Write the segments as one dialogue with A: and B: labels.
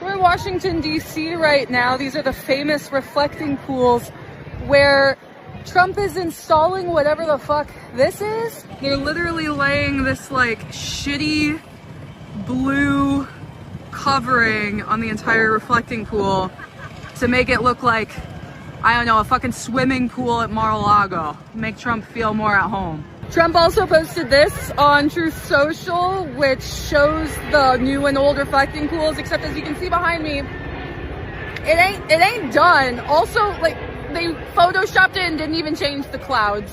A: We're in Washington, D.C. right now. These are the famous reflecting pools where Trump is installing whatever the fuck this is. They're literally laying this like shitty blue covering on the entire reflecting pool to make it look like, I don't know, a fucking swimming pool at Mar-a-Lago. Make Trump feel more at home. Trump also posted this on Truth Social, which shows the new and old reflecting pools, except as you can see behind me, it ain't done. Also, like, they photoshopped it and didn't even change the clouds.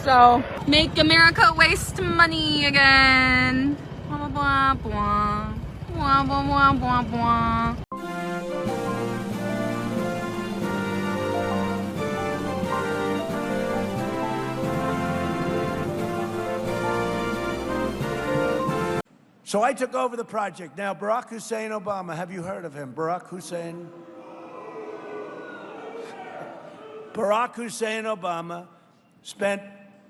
A: So, make America waste money again. Blah, blah, blah, blah. Blah, blah, blah, blah, blah.
B: So I took over the project. Now, Barack Hussein Obama, have you heard of him? Barack Hussein Obama spent,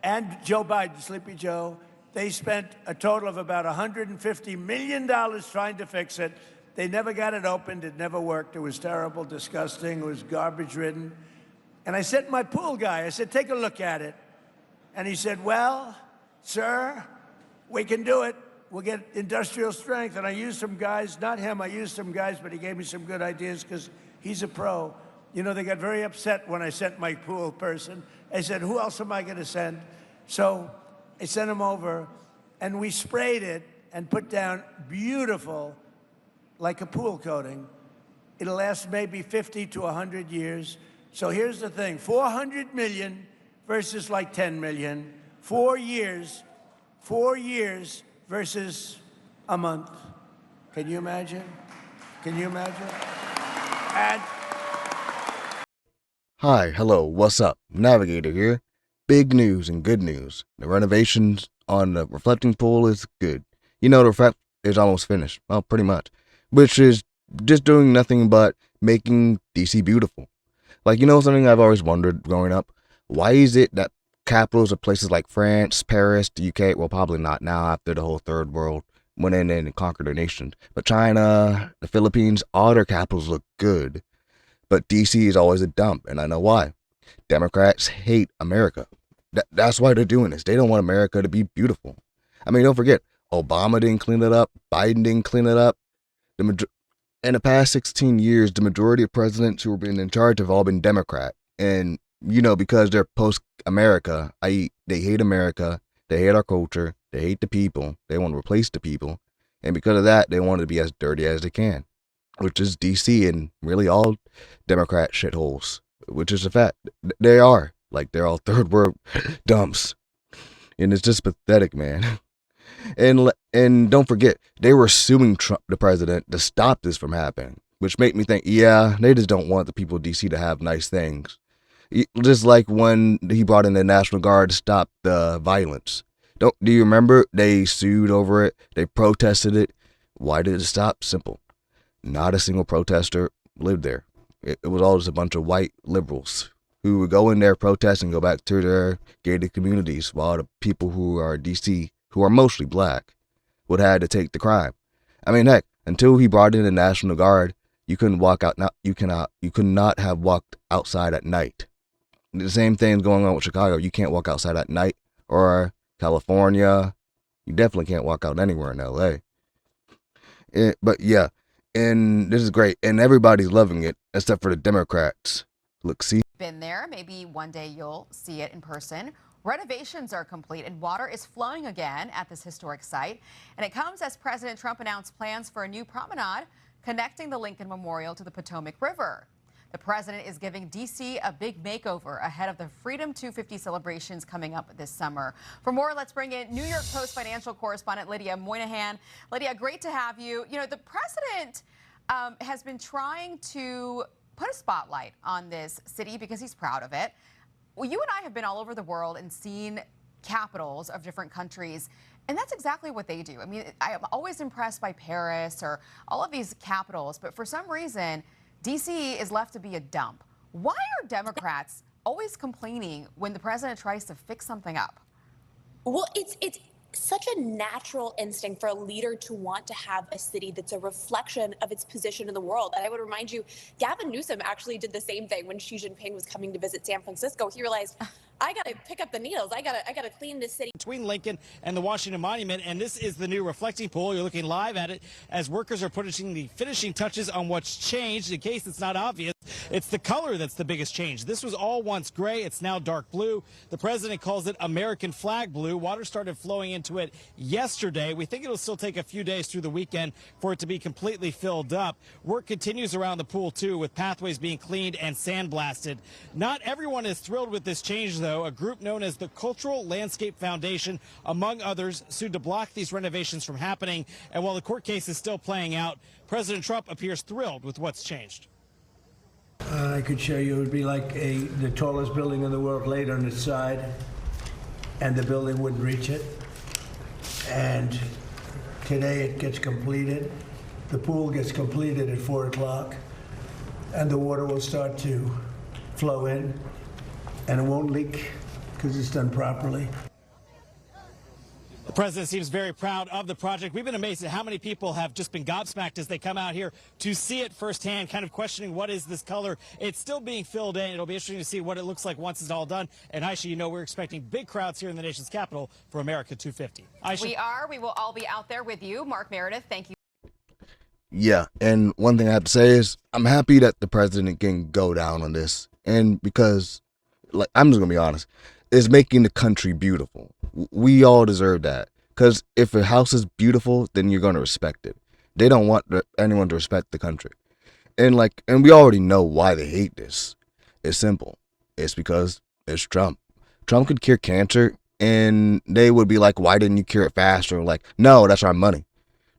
B: and Joe Biden, Sleepy Joe, they spent a total of about $150 million trying to fix it. They never got it opened. It never worked. It was terrible, disgusting. It was garbage-ridden. And I said to my pool guy, I said, take a look at it. And he said, well, sir, we can do it. We'll get industrial strength. And I used some guys, not him, I used some guys, but he gave me some good ideas because he's a pro. You know, they got very upset when I sent my pool person. I said, who else am I going to send? So I sent him over, and we sprayed it and put down beautiful, like a pool coating. It'll last maybe 50 to 100 years. So here's the thing, 400 million versus like 10 million. 4 years versus a month. Can you imagine? Can you imagine? And
C: hi, hello, what's up? Navigator here. Big news and good news. The renovations on the reflecting pool is good. You know, the reflect is almost finished. Well, pretty much. Which is just doing nothing but making DC beautiful. Like, you know something I've always wondered growing up? Why is it that capitals of places like France, Paris, the UK, well, probably not now after the whole third world went in and conquered their nations, but China, the Philippines, all their capitals look good. But DC is always a dump, and I know why. Democrats hate America. That's why they're doing this. They don't want America to be beautiful. I mean, don't forget, Obama didn't clean it up. Biden didn't clean it up. In the past 16 years, the majority of presidents who have been in charge have all been Democrat. And, you know, because they're post-America, i.e. they hate America, they hate our culture, they hate the people, they want to replace the people. And because of that, they want to be as dirty as they can. Which is DC and really all Democrat shitholes, which is a fact. They are. Like, they're all third world dumps. And it's just pathetic, man. And don't forget, they were suing Trump, the president, to stop this from happening. Which made me think, yeah, they just don't want the people of DC to have nice things. Just like when he brought in the National Guard to stop the violence. Do you remember? They sued over it. They protested it. Why did it stop? Simple. Not a single protester lived there. It was all just a bunch of white liberals who would go in there, protest, and go back to their gated communities, while the people who are DC, who are mostly black, would have to take the crime. I mean, heck, until he brought in the National Guard, you couldn't walk out. You could not have walked outside at night. The same thing's going on with Chicago. You can't walk outside at night, or California. You definitely can't walk out anywhere in LA. But yeah. And this is great, and everybody's loving it, except for the Democrats. Look, see?
D: Been there. Maybe one day you'll see it in person. Renovations are complete, and water is flowing again at this historic site. And it comes as President Trump announced plans for a new promenade connecting the Lincoln Memorial to the Potomac River. The president is giving D.C. a big makeover ahead of the Freedom 250 celebrations coming up this summer. For more, let's bring in New York Post financial correspondent Lydia Moynihan. Lydia, great to have you. You know, the president has been trying to put a spotlight on this city because he's proud of it. Well, you and I have been all over the world and seen capitals of different countries, and that's exactly what they do. I mean, I'm always impressed by Paris or all of these capitals, but for some reason, D.C. is left to be a dump. Why are Democrats always complaining when the president tries to fix something up?
E: Well, it's such a natural instinct for a leader to want to have a city that's a reflection of its position in the world. And I would remind you, Gavin Newsom actually did the same thing when Xi Jinping was coming to visit San Francisco. He realized, I got to pick up the needles. I got to clean this city.
F: Between Lincoln and the Washington Monument, and this is the new reflecting pool. You're looking live at it as workers are putting the finishing touches on what's changed. In case it's not obvious, it's the color that's the biggest change. This was all once gray. It's now dark blue. The president calls it American flag blue. Water started flowing into it yesterday. We think it'll still take a few days through the weekend for it to be completely filled up. Work continues around the pool, too, with pathways being cleaned and sandblasted. Not everyone is thrilled with this change, though. A group known as the Cultural Landscape Foundation, among others, sued to block these renovations from happening. And while the court case is still playing out, President Trump appears thrilled with what's changed.
B: I could show you it would be like the tallest building in the world laid on its side, and the building wouldn't reach it. And today it gets completed. The pool gets completed at 4 o'clock, and the water will start to flow in, and it won't leak because it's done properly.
F: The president seems very proud of the project. We've been amazed at how many people have just been gobsmacked as they come out here to see it firsthand, kind of questioning what is this color. It's still being filled in. It'll be interesting to see what it looks like once it's all done. And Aisha, you know we're expecting big crowds here in the nation's capital for America 250. Aisha.
D: We are. We will all be out there with you. Mark Meredith, thank you.
C: Yeah, and one thing I have to say is I'm happy that the president can go down on this. And because, like, I'm just going to be honest, it's making the country beautiful. We all deserve that. Because if a house is beautiful, then you're going to respect it. They don't want anyone to respect the country. And we already know why they hate this. It's simple. It's because it's Trump. Trump could cure cancer, and they would be like, why didn't you cure it faster? Like, no, that's our money.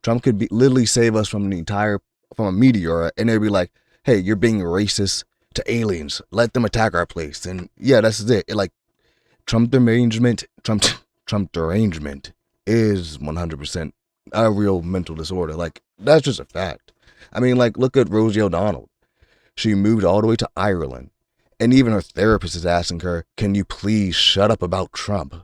C: Trump could literally save us from a meteor, and they'd be like, hey, you're being racist to aliens. Let them attack our place. And yeah, that's it. Trump derangement is 100% a real mental disorder. Like, that's just a fact. I mean, like, look at Rosie O'Donnell. She moved all the way to Ireland, and even her therapist is asking her, can you please shut up about Trump?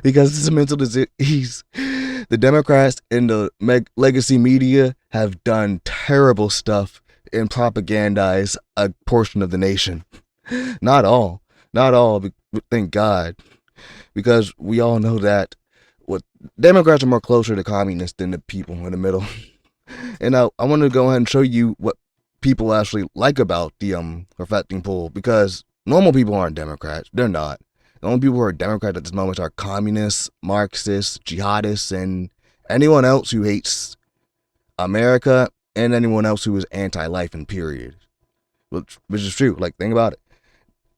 C: Because it's a mental disease. The Democrats and the legacy media have done terrible stuff and propagandized a portion of the nation. Not all, thank God. Because we all know that Democrats are more closer to communists than the people in the middle. And I want to go ahead and show you what people actually like about the reflecting pool, because normal people aren't Democrats. They're not. The only people who are Democrats at this moment are communists, Marxists, jihadists, and anyone else who hates America and anyone else who is anti-life and period. Which is true. Like, think about it.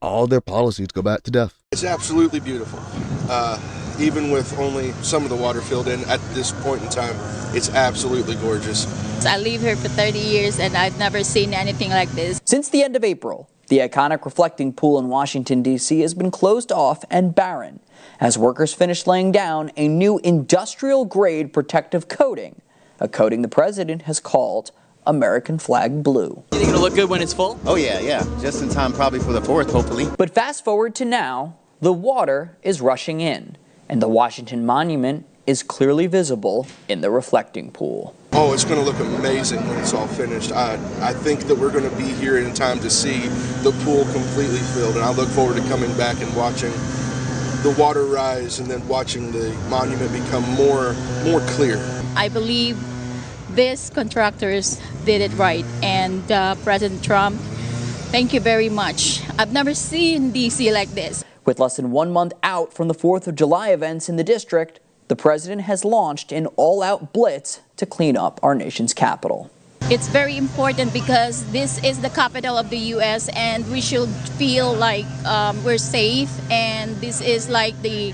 C: All their policies go back to death.
G: It's absolutely beautiful. Even with only some of the water filled in at this point in time, it's absolutely gorgeous.
H: I live here for 30 years and I've never seen anything like this.
I: Since the end of April, the iconic reflecting pool in Washington, D.C. has been closed off and barren as workers finish laying down a new industrial-grade protective coating, a coating the president has called American flag blue.
J: You think it'll look good when it's full?
K: Oh yeah. Just in time probably for the 4th, hopefully.
I: But fast forward to now, the water is rushing in, and the Washington Monument is clearly visible in the reflecting pool.
G: Oh, it's going to look amazing when it's all finished. I think that we're going to be here in time to see the pool completely filled, and I look forward to coming back and watching the water rise and then watching the monument become more clear.
H: I believe these contractors did it right, and President Trump, thank you very much. I've never seen DC like this.
I: With less than 1 month out from the 4th of July events in the district, the president has launched an all-out blitz to clean up our nation's capital.
H: It's very important because this is the capital of the U.S. and we should feel like we're safe, and this is like the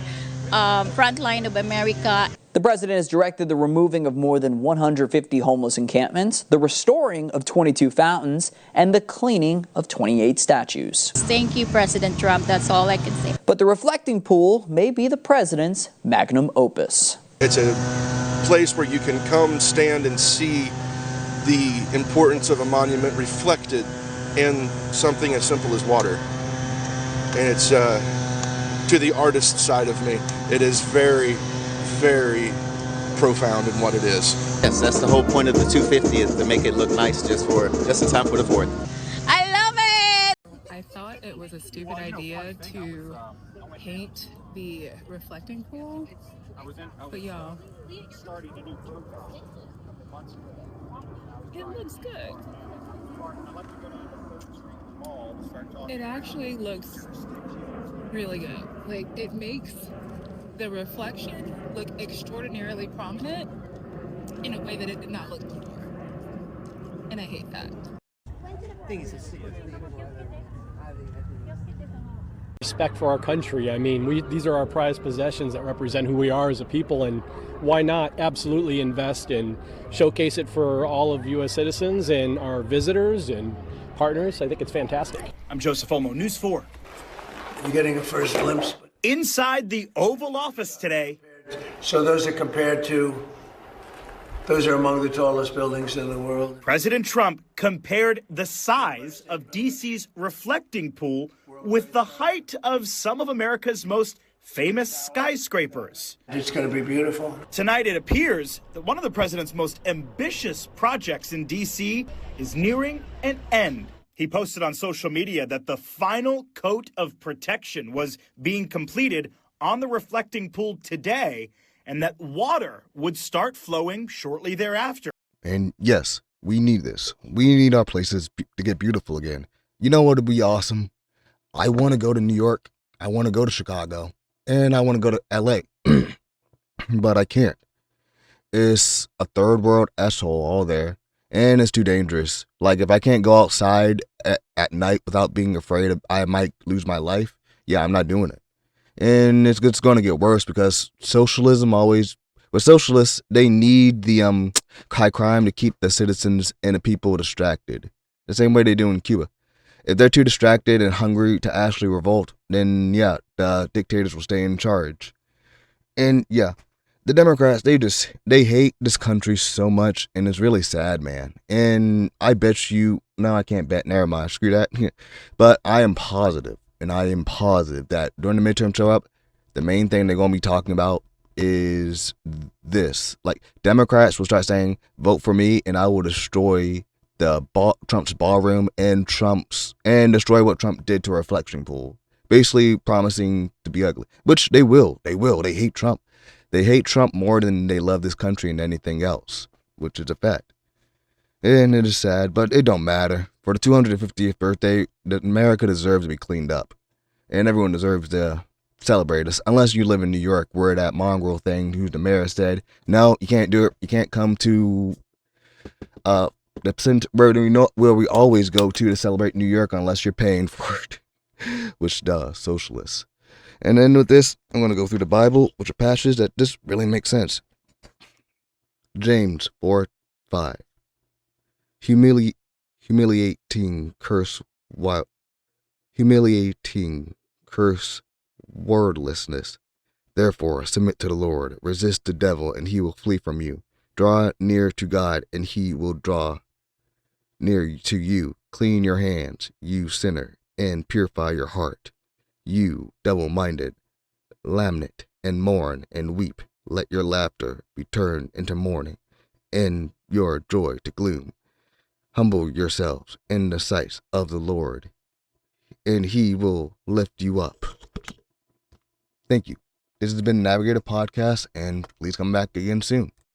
H: front line of America.
I: The president has directed the removing of more than 150 homeless encampments, the restoring of 22 fountains, and the cleaning of 28 statues.
H: Thank you, President Trump. That's all I can say.
I: But the reflecting pool may be the president's magnum opus.
G: It's a place where you can come, stand, and see the importance of a monument reflected in something as simple as water. And it's, to the artist side of me, it is very very profound in what it is.
K: Yes, that's the whole point of the 250 is to make it look nice just in time for the 4th.
H: I love it!
A: I thought it was a stupid idea to paint the reflecting pool, but y'all, it looks good. It actually looks really good. Like, it makes the reflection look extraordinarily prominent in a way that it did not look before. And I hate that.
J: Respect for our country. I mean, these are our prized possessions that represent who we are as a people, and why not absolutely invest and showcase it for all of U.S. citizens and our visitors and partners. I think it's fantastic.
L: I'm Joseph Olmo, News 4.
B: You're getting a first glimpse.
L: Inside the Oval Office today.
B: So those are among the tallest buildings in the world.
L: President Trump compared the size of D.C.'s Reflecting Pool with the height of some of America's most famous skyscrapers.
B: It's going to be beautiful.
L: Tonight, it appears that one of the president's most ambitious projects in D.C. is nearing an end. He posted on social media that the final coat of protection was being completed on the reflecting pool today, and that water would start flowing shortly thereafter.
C: And yes, we need this. We need our places to get beautiful again. You know what would be awesome? I want to go to New York. I want to go to Chicago. And I want to go to LA. But I can't. It's a third world asshole all there. And it's too dangerous. Like, if I can't go outside at night without being afraid I might lose my life, yeah, I'm not doing it. And it's going to get worse because with socialists, they need the high crime to keep the citizens and the people distracted. The same way they do in Cuba. If they're too distracted and hungry to actually revolt, then yeah, the dictators will stay in charge. And yeah, the Democrats, they hate this country so much, and it's really sad, man. And I bet you, no, I can't bet, never mind, screw that. But I am positive that during the midterm show up, the main thing they're going to be talking about is this. Like, Democrats will start saying, vote for me, and I will destroy Trump's ballroom and destroy what Trump did to a reflection pool. Basically promising to be ugly, which they will. They hate Trump. They hate Trump more than they love this country and anything else, which is a fact. And it is sad, but it don't matter. For the 250th birthday, America deserves to be cleaned up. And everyone deserves to celebrate us. Unless you live in New York, where that mongrel thing who the mayor said, no, you can't do it. You can't come to where we always go to celebrate New York unless you're paying for it. Which, socialists. And then with this, I'm going to go through the Bible, which are passages that just really make sense. James 4:5. Humiliating curse wordlessness. Therefore, submit to the Lord. Resist the devil, and he will flee from you. Draw near to God, and he will draw near to you. Clean your hands, you sinner, and purify your heart, you double-minded. Lament and mourn and weep. Let your laughter be turned into mourning, and your joy to gloom. Humble yourselves in the sight of the Lord, and he will lift you up. Thank you. This has been Navigator Podcast, and please come back again soon.